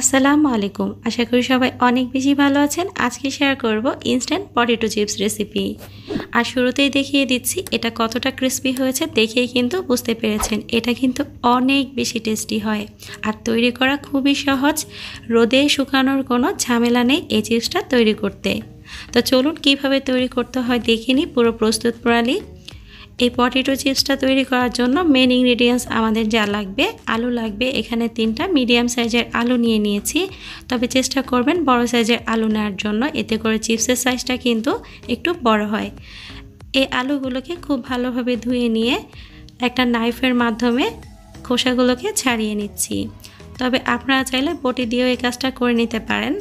আসসালামু আলাইকুম। আশা করি সবাই অনেক বেশি ভালো আছেন। আজকে শেয়ার করব ইনস্ট্যান্ট পটেটো চিপস রেসিপি। আর শুরুতেই দেখিয়ে দিচ্ছি এটা কতটা ক্রিস্পি হয়েছে, দেখেই কিন্তু বুঝতে পেরেছেন। এটা কিন্তু অনেক বেশি টেস্টি হয় আর তৈরি করা খুবই সহজ। রোদে শুকানোর কোনো ঝামেলা নেই এই চিপসটা তৈরি করতে। তো চলুন কিভাবে তৈরি করতে হয় দেখে নিই পুরো প্রস্তুত প্রণালী। এই পটেটো চিপসটা তৈরি করার জন্য মেন ইনগ্রেডিয়েন্টস আমাদের যা লাগবে, আলু লাগবে। এখানে 3টা মিডিয়াম সাইজের আলু নিয়ে নিয়েছি, তবে চেষ্টা করবেন বড় সাইজের আলু নেওয়ার জন্য, এতে করে চিপসের সাইজটা কিন্তু একটু বড় হয়। এই আলুগুলোকে খুব ভালোভাবে ধুয়ে নিয়ে একটা নাইফের মাধ্যমে খোসাগুলোকে ছাড়িয়ে নিচ্ছি। তবে আপনারা চাইলে বটি দিয়েও এই কাজটা করে নিতে পারেন।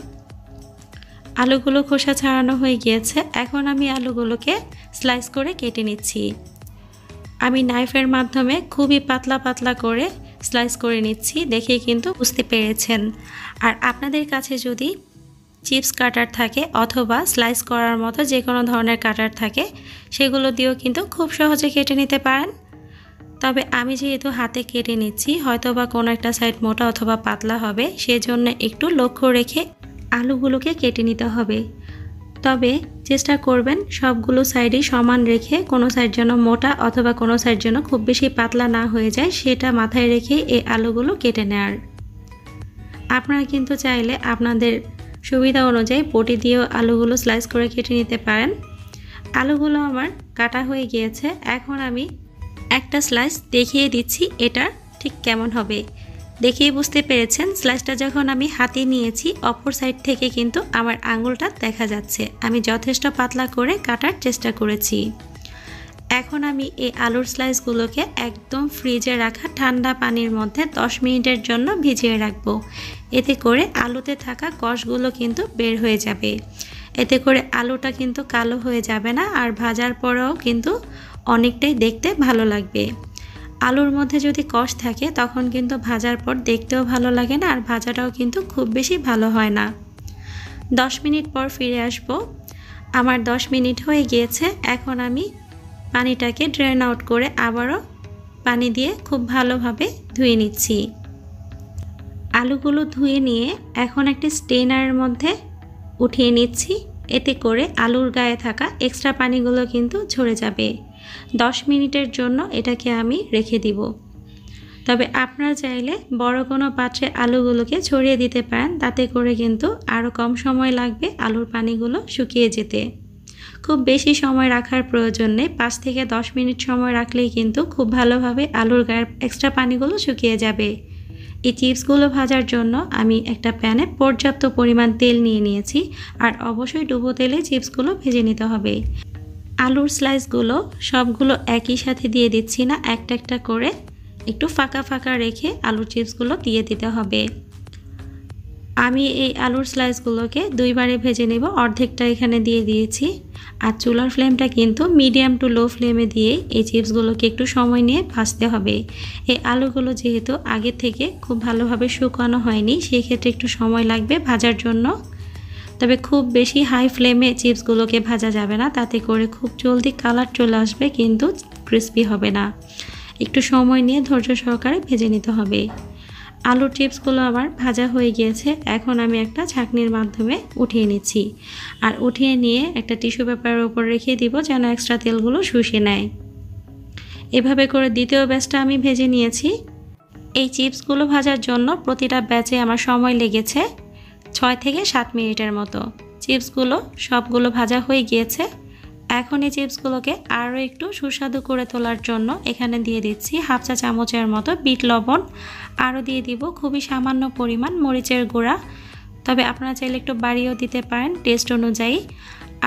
আলুগুলো খোসা ছাড়ানো হয়ে গিয়েছে, এখন আমি আলুগুলোকে স্লাইস করে কেটে নিচ্ছি। আমি নাইফের মাধ্যমে খুবই পাতলা পাতলা করে স্লাইস করে নিচ্ছি, দেখে কিন্তু বুঝতে পেরেছেন। আর আপনাদের কাছে যদি চিপস কাটার থাকে অথবা স্লাইস করার মতো যে কোনো ধরনের কাটার থাকে, সেগুলো দিয়েও কিন্তু খুব সহজে কেটে নিতে পারেন। তবে আমি যেহেতু হাতে কেটে নিচ্ছি, হয়তোবা কোনো একটা সাইড মোটা অথবা পাতলা হবে, সেজন্য একটু লক্ষ্য রেখে আলুগুলোকে কেটে নিতে হবে। তবে চেষ্টা করবেন সবগুলো সাইডই সমান রেখে, কোনো সাইড যেন মোটা অথবা কোনো সাইড যেন খুব বেশি পাতলা না হয়ে যায়, সেটা মাথায় রেখে এই আলুগুলো কেটে নেওয়ার। আপনারা কিন্তু চাইলে আপনাদের সুবিধা অনুযায়ী বটি দিয়েও আলুগুলো স্লাইস করে কেটে নিতে পারেন। আলুগুলো আমার কাটা হয়ে গিয়েছে, এখন আমি একটা স্লাইস দেখিয়ে দিচ্ছি এটা ঠিক কেমন হবে। দেখেই বুঝতে পেরেছেন, স্লাইসটা যখন আমি হাতে নিয়েছি অপর সাইড থেকে কিন্তু আমার আঙুলটা দেখা যাচ্ছে। আমি যথেষ্ট পাতলা করে কাটার চেষ্টা করেছি। এখন আমি এই আলুর স্লাইসগুলোকে একদম ফ্রিজে রাখা ঠান্ডা পানির মধ্যে 10 মিনিটের জন্য ভিজিয়ে রাখবো। এতে করে আলুতে থাকা কষগুলো কিন্তু বের হয়ে যাবে। এতে করে আলুটা কিন্তু কালো হয়ে যাবে না, আর ভাজার পরেও কিন্তু অনেকটাই দেখতে ভালো লাগবে। আলুর মধ্যে যদি কষ থাকে তখন কিন্তু ভাজার পর দেখতেও ভালো লাগে না, আর ভাজাটাও কিন্তু খুব বেশি ভালো হয় না। 10 মিনিট পর ফিরে আসব। আমার 10 মিনিট হয়ে গিয়েছে। এখন আমি পানিটাকে ড্রেন আউট করে আবারও পানি দিয়ে খুব ভালোভাবে ধুয়ে নিচ্ছি। আলুগুলো ধুয়ে নিয়ে এখন একটি স্ট্রেনারের মধ্যে উঠিয়ে নিচ্ছি। এতে করে আলুর গায়ে থাকা এক্সট্রা পানিগুলো কিন্তু ঝরে যাবে। 10 মিনিটের জন্য এটাকে আমি রেখে দিব। তবে আপনারা চাইলে বড় কোনো পাত্রে আলুগুলোকে ছড়িয়ে দিতে পারেন, তাতে করে কিন্তু আরও কম সময় লাগবে আলুর পানিগুলো শুকিয়ে যেতে। খুব বেশি সময় রাখার প্রয়োজন নেই, 5 থেকে 10 মিনিট সময় রাখলেই কিন্তু খুব ভালোভাবে আলুর গায়ের এক্সট্রা পানিগুলো শুকিয়ে যাবে। এই চিপসগুলো ভাজার জন্য আমি একটা প্যানে পর্যাপ্ত পরিমাণ তেল নিয়ে নিয়েছি, আর অবশ্যই ডুবো তেলে চিপসগুলো ভেজে নিতে হবে। আলুর স্লাইসগুলো সবগুলো একই সাথে দিয়ে দিচ্ছি না, একটা একটা করে একটু ফাঁকা ফাঁকা রেখে আলুর চিপসগুলো দিয়ে দিতে হবে। আমি এই আলুর স্লাইসগুলোকে 2 বারে ভেজে নেব। অর্ধেকটা এখানে দিয়ে দিয়েছি। আর চুলার ফ্লেমটা কিন্তু মিডিয়াম টু লো ফ্লেমে দিয়ে এই চিপসগুলোকে একটু সময় নিয়ে ভাজতে হবে। এই আলুগুলো যেহেতু আগে থেকে খুব ভালোভাবে শুকানো হয়নি, সেক্ষেত্রে একটু সময় লাগবে ভাজার জন্য। তবে খুব বেশি হাই ফ্লেমে চিপসগুলোকে ভাজা যাবে না, তাতে করে খুব জলদি কালার চলে আসবে কিন্তু ক্রিস্পি হবে না। একটু সময় নিয়ে ধৈর্য সহকারে ভেজে নিতে হবে। আলুর চিপসগুলো আবার ভাজা হয়ে গিয়েছে, এখন আমি একটা ছাঁকনির মাধ্যমে উঠিয়ে নিচ্ছি। আর উঠিয়ে নিয়ে একটা টিস্যু পেপারের উপর রেখে দিব যেন এক্সট্রা তেলগুলো শুষে নেয়। এভাবে করে দ্বিতীয় ব্যাচটা আমি ভেজে নিয়েছি। এই চিপসগুলো ভাজার জন্য প্রতিটা ব্যাচে আমার সময় লেগেছে 6 থেকে 7 মিনিটের মতো। চিপসগুলো সবগুলো ভাজা হয়ে গিয়েছে। এখন এই চিপসগুলোকে আরও একটু সুস্বাদু করে তোলার জন্য এখানে দিয়ে দিচ্ছি 1/2 চা চামচের মতো বিট লবণ। আরও দিয়ে দিব খুবই সামান্য পরিমাণ মরিচের গুঁড়া, তবে আপনারা চাইলে একটু বাড়িয়েও দিতে পারেন টেস্ট অনুযায়ী।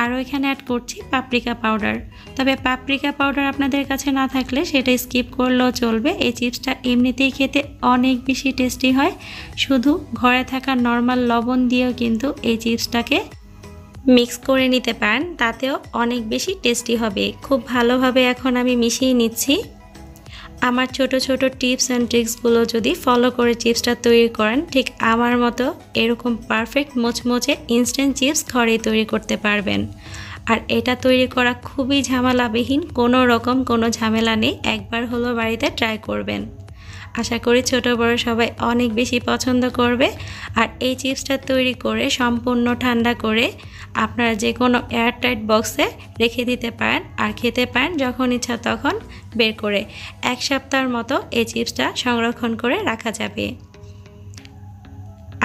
আরও এখানে অ্যাড করছি পাপরিকা পাউডার। তবে পাপরিকা পাউডার আপনাদের কাছে না থাকলে সেটা স্কিপ করলেও চলবে। এই চিপসটা এমনিতেই খেতে অনেক বেশি টেস্টি হয়। শুধু ঘরে থাকা নর্মাল লবণ দিয়েও কিন্তু এই চিপসটাকে মিক্স করে নিতে পারেন, তাতেও অনেক বেশি টেস্টি হবে। খুব ভালোভাবে এখন আমি মিশিয়ে নিচ্ছি। আমার ছোট ছোট টিপস অ্যান্ড ট্রিক্সগুলো যদি ফলো করে চিপসটা তৈরি করেন, ঠিক আমার মতো এরকম পারফেক্ট মোচমোচে ইনস্ট্যান্ট চিপস ঘরেই তৈরি করতে পারবেন। আর এটা তৈরি করা খুবই ঝামেলাবিহীন, কোনো ঝামেলা নেই। একবার হলো বাড়িতে ট্রাই করবেন। আশা করি ছোট বড় সবাই অনেক বেশি পছন্দ করবে। আর এই চিপসটা তৈরি করে সম্পূর্ণ ঠান্ডা করে আপনারা যে কোনো এয়ারটাইট বক্সে রেখে দিতে পারেন আর খেতে পারেন যখন ইচ্ছা তখন বের করে। 1 সপ্তাহের মতো এই চিপসটা সংরক্ষণ করে রাখা যাবে।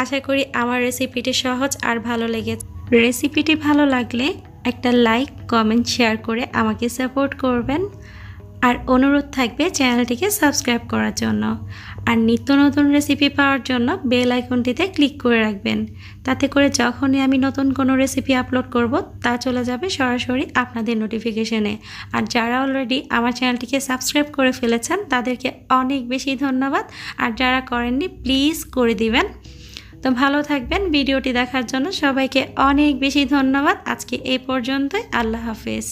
আশা করি আমার রেসিপিটি সহজ আর ভালো লেগেছে। রেসিপিটি ভালো লাগলে একটা লাইক, কমেন্ট, শেয়ার করে আমাকে সাপোর্ট করবেন। আর অনুরোধ থাকবে চ্যানেলটিকে সাবস্ক্রাইব করার জন্য। আর নিত্য নতুন রেসিপি পাওয়ার জন্য বেল আইকনটিতে ক্লিক করে রাখবেন। তাতে করে যখনই আমি নতুন কোনো রেসিপি আপলোড করব তা চলে যাবে সরাসরি আপনাদের নোটিফিকেশনে। আর যারা অলরেডি আমার চ্যানেলটিকে সাবস্ক্রাইব করে ফেলেছেন তাদেরকে অনেক বেশি ধন্যবাদ। আর যারা করেননি প্লিজ করে দিবেন। তো ভালো থাকবেন। ভিডিওটি দেখার জন্য সবাইকে অনেক বেশি ধন্যবাদ। আজকে এই পর্যন্তই। আল্লাহ হাফেজ।